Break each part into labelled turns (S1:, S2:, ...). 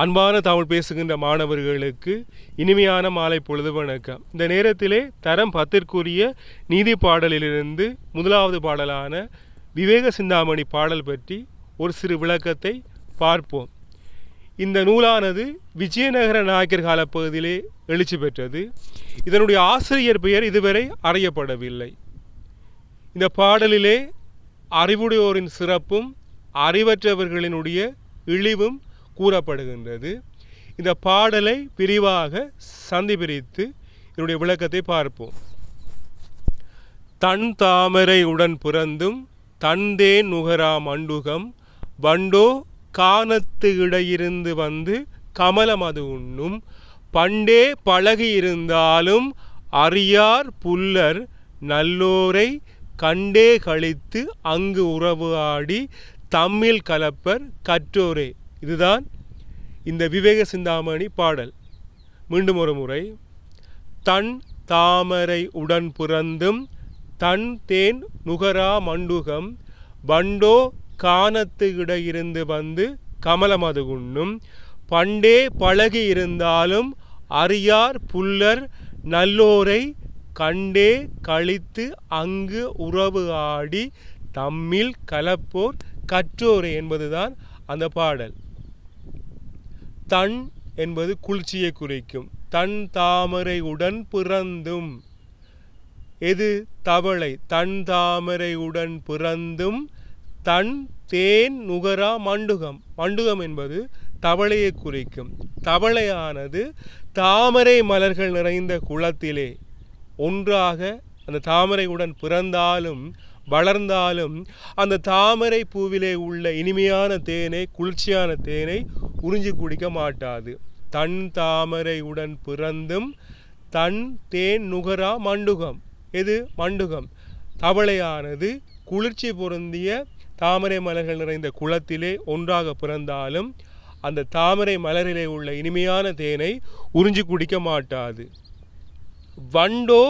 S1: அன்பான தமிழ் பேசுகின்ற மாணவர்களுக்கு இனிமையான மாலை பொழுது வணக்கம். இந்த நேரத்திலே தரம் 10ற்குரிய நீதி பாடலிலிருந்து முதலாவது பாடலான விவேக சிந்தாமணி பாடல் பற்றி ஒரு சிறு விளக்கத்தை பார்ப்போம். இந்த நூலானது விஜயநகர நாயக்கர் காலப்பகுதியிலே எழுச்சி பெற்றது. இதனுடைய ஆசிரியர் பெயர் இதுவரை அறியப்படவில்லை. இந்த பாடலிலே அறிவுடையோரின் சிறப்பும் அறிவற்றவர்களினுடைய இழிவும் கூறப்படுகின்றது. இந்த பாடலை பிரிவாக சந்தி பிரித்து இதனுடைய விளக்கத்தை பார்ப்போம். தன் தாமரை உடன் பிறந்தும் தந்தேன் நுகரா மண்டுகம் வண்டோ கானத்து இடையிருந்து வந்து கமலமது உண்ணும் பண்டே பழகியிருந்தாலும் அறியார் புல்லர் நல்லோரை கண்டே கழித்து அங்கு உறவு ஆடி தம்மில் கலப்பர் கற்றோரே. இதுதான் இந்த விவேக சிந்தாமணி பாடல். மீண்டும் ஒரு முறை. தன் தாமரை உடன் பிறந்தும் தன் தேன் நுகரா மண்டுகம் வண்டோ கானத்து இடையிருந்து வந்து கமலமது உண்ணும் பண்டே பழகி இருந்தாலும் அறியார் புல்லர் நல்லோரை கண்டே கழித்து அங்கு உறவு ஆடி தம்மில் கலப்போர் கற்றோரே என்பதுதான் அந்த பாடல். தன் என்பது குளிர்ச்சியை குறிக்கும். தன் தாமரை உடன் பிறந்தும், எது தவளை. தன் தாமரை உடன் பிறந்தும் தன் தேன் நுகரா மண்டுகம். மண்டுகம் என்பது தவளையை குறிக்கும். தவளையானது தாமரை மலர்கள் நிறைந்த குளத்திலே ஒன்றாக அந்த தாமரையுடன் பிறந்தாலும் வளர்ந்தாலும் அந்த தாமரை பூவிலே உள்ள இனிமையான தேனை, குளிர்ச்சியான தேனை உறிஞ்சி குடிக்க மாட்டாது. தன் தாமரை உடன் பிறந்தும் தன் தேன் நுகரா மண்டுகம். எது மண்டுகம்? தவளையானது குளிர்ச்சி பொருந்திய தாமரை மலர்கள் நிறைந்த குளத்திலே ஒன்றாக பிறந்தாலும் அந்த தாமரை மலரிலே உள்ள இனிமையான தேனை உறிஞ்சி குடிக்க மாட்டாது. வண்டோ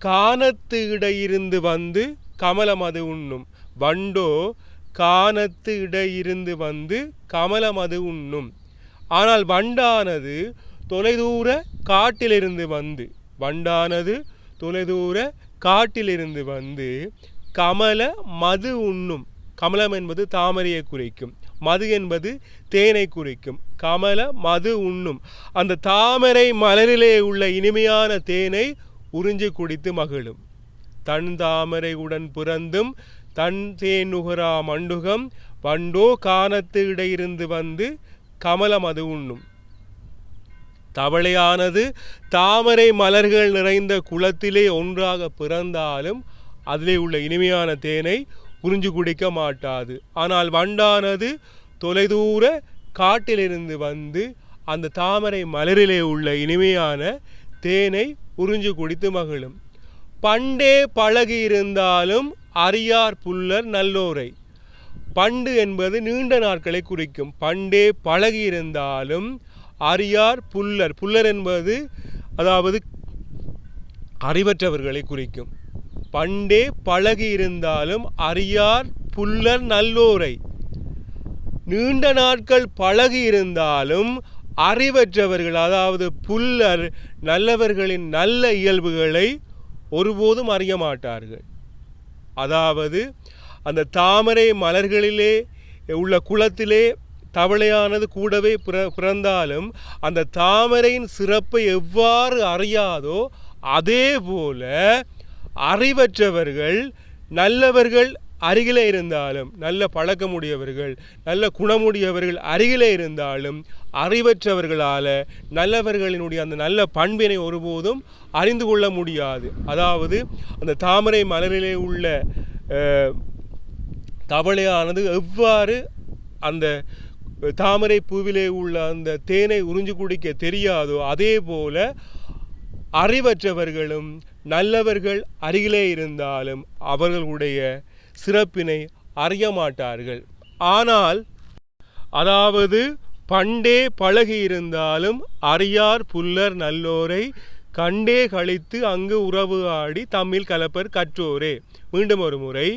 S1: கானத்து இடையிருந்து வந்து கமலமது உண்ணும். வண்டோ கானத்து இடையிருந்து வந்து கமலமது உண்ணும். ஆனால் வண்டானது தொலைதூர காட்டிலிருந்து வந்து காட்டிலிருந்து வந்து கமல மது உண்ணும். கமலம் என்பது தாமரையை குறிக்கும். மது என்பது தேனை குறிக்கும். கமல மது உண்ணும். அந்த தாமரை மலரிலே உள்ள இனிமையான தேனை உறிஞ்சி குடித்து மகிழும். தன் தாமரை உடன் பிறந்தும் தன் தேன் நுகரா மண்டுகம் வண்டோ கானத்து இடையிருந்து வந்து கமலமது உண்ணும். தவளையானது தாமரை மலர்கள் நிறைந்த குளத்திலே ஒன்றாக பிறந்தாலும் அதிலே உள்ள இனிமையான தேனை உறிஞ்சி குடிக்க மாட்டாது. ஆனால் வண்டானது தொலைதூர காட்டிலிருந்து வந்து அந்த தாமரை மலரிலே உள்ள இனிமையான தேனை உறிஞ்சி குடித்து மகிழும். பண்டே பழகி இருந்தாலும் அறியார் புல்லர் நல்லோரை. பண்டு என்பது நீண்ட நாட்களை குறிக்கும். பண்டே பழகி இருந்தாலும் அறியார் புல்லர். புல்லர் என்பது அதாவது அறிவற்றவர்களை குறிக்கும். பண்டே பழகி இருந்தாலும் அறியார் புல்லர் நல்லோரை. நீண்ட நாட்கள் பழகி இருந்தாலும் அறிவற்றவர்கள் அதாவது புல்லர் நல்லவர்களின் நல்ல இயல்புகளை ஒருபோதும் அறிய மாட்டார்கள். அதாவது அந்த தாமரை மலர்களிலே உள்ள குளத்திலே தவளையானது கூடவே பிறந்தாலும் அந்த தாமரையின் சிறப்பை எவ்வாறு அறியாதோ அதே போல அறிவற்றவர்கள் நல்லவர்கள் அருகிலே இருந்தாலும், நல்ல பழக்கமுடையவர்கள் நல்ல குணமுடையவர்கள் அருகிலே இருந்தாலும் அறிவற்றவர்களால் நல்லவர்களினுடைய அந்த நல்ல பண்பினை ஒருபோதும் அறிந்து கொள்ள முடியாது. அதாவது அந்த தாமரை மலரிலே உள்ள தவளையானது எவ்வாறு அந்த தாமரை பூவிலே உள்ள அந்த தேனை உறிஞ்சி குடிக்க தெரியாதோ அதே போல அறிவற்றவர்களும் நல்லவர்கள் அருகிலே இருந்தாலும் அவர்களுடைய சிறப்பினை அறிய மாட்டார்கள். ஆனால் அதாவது பண்டே பழகி இருந்தாலும் அறியார் புல்லர் நல்லோரை கண்டே கழித்து அங்கு உறவு ஆடி தம்மில் கலப்பர் கற்றோரே. மீண்டும் ஒரு முறை.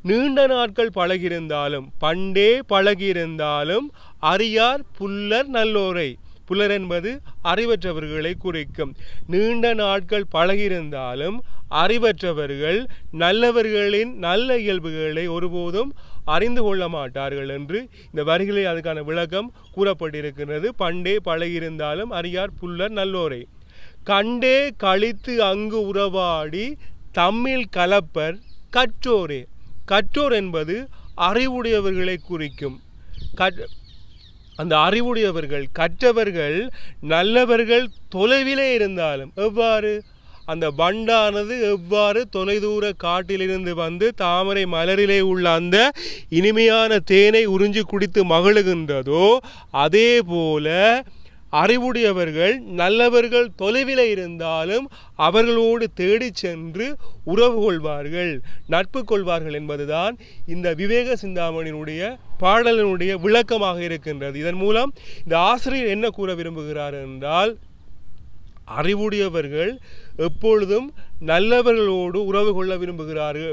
S1: நீண்ட நாட்கள் பழகியிருந்தாலும் பண்டே பழகியிருந்தாலும் அறியார் புல்லர் நல்லோரை. புல்லர் என்பது அறிவற்றவர்களை குறிக்கும். நீண்ட நாட்கள் பழகியிருந்தாலும் அறிவற்றவர்கள் நல்லவர்களின் நல்ல இயல்புகளை ஒருபோதும் அறிந்து கொள்ள மாட்டார்கள் என்று இந்த வரிகளில் அதுக்கான விளக்கம் கூறப்பட்டிருக்கிறது. பண்டே பழகியிருந்தாலும் அறியார் புல்லர் நல்லோரை. கண்டே கழித்து அங்கு உறவாடி தம்மில் கலப்பர் கற்றோரே. கற்றோர் என்பது அறிவுடையவர்களை குறிக்கும். அந்த அறிவுடையவர்கள் கற்றவர்கள் நல்லவர்கள் தொலைவிலே இருந்தாலும் எவ்வாறு அந்த வண்டானது எவ்வாறு தொலைதூர காட்டிலிருந்து வந்து தாமரை மலரிலே உள்ள அந்த இனிமையான தேனை உறிஞ்சி குடித்து மகிழுகின்றதோ அதே போல அறிவுடையவர்கள் நல்லவர்கள் தொலைவிலே இருந்தாலும் அவர்களோடு தேடி சென்று உறவு கொள்வார்கள், நட்பு கொள்வார்கள் என்பதுதான் இந்த விவேக சிந்தாமணியினுடைய பாடலினுடைய விளக்கமாக இருக்கின்றது. இதன் மூலம் இந்த ஆசிரியர் என்ன கூற விரும்புகிறார் என்றால், அறிவுடையவர்கள் எப்பொழுதும் நல்லவர்களோடு உறவு கொள்ள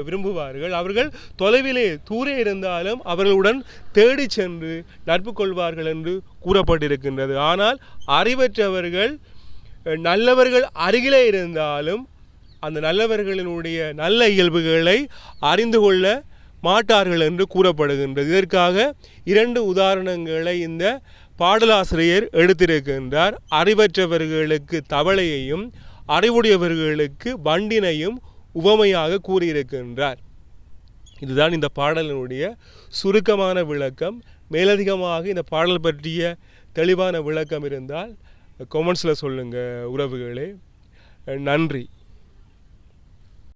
S1: விரும்புவார்கள். அவர்கள் தொலைவிலே தூரே இருந்தாலும் அவர்களுடன் தேடி சென்று நட்பு கொள்வார்கள் என்று கூறப்பட்டிருக்கின்றது. ஆனால் அறிவற்றவர்கள் நல்லவர்கள் அருகிலே இருந்தாலும் அந்த நல்லவர்களினுடைய நல்ல இயல்புகளை அறிந்து கொள்ள மாட்டார்கள் என்று கூறப்படுகின்றது. இதற்காக 2 உதாரணங்களை இந்த பாடலாசிரியர் எடுத்திருக்கின்றார். அறிவற்றவர்களுக்கு தவளையையும் அறிவுடையவர்களுக்கு வண்டினையும் உவமையாக கூறியிருக்கின்றார். இதுதான் இந்த பாடலினுடைய சுருக்கமான விளக்கம். மேலதிகமாக இந்த பாடல் பற்றிய தெளிவான விளக்கம் இருந்தால் கமெண்ட்ஸில் சொல்லுங்கள் உறவுகளே. நன்றி.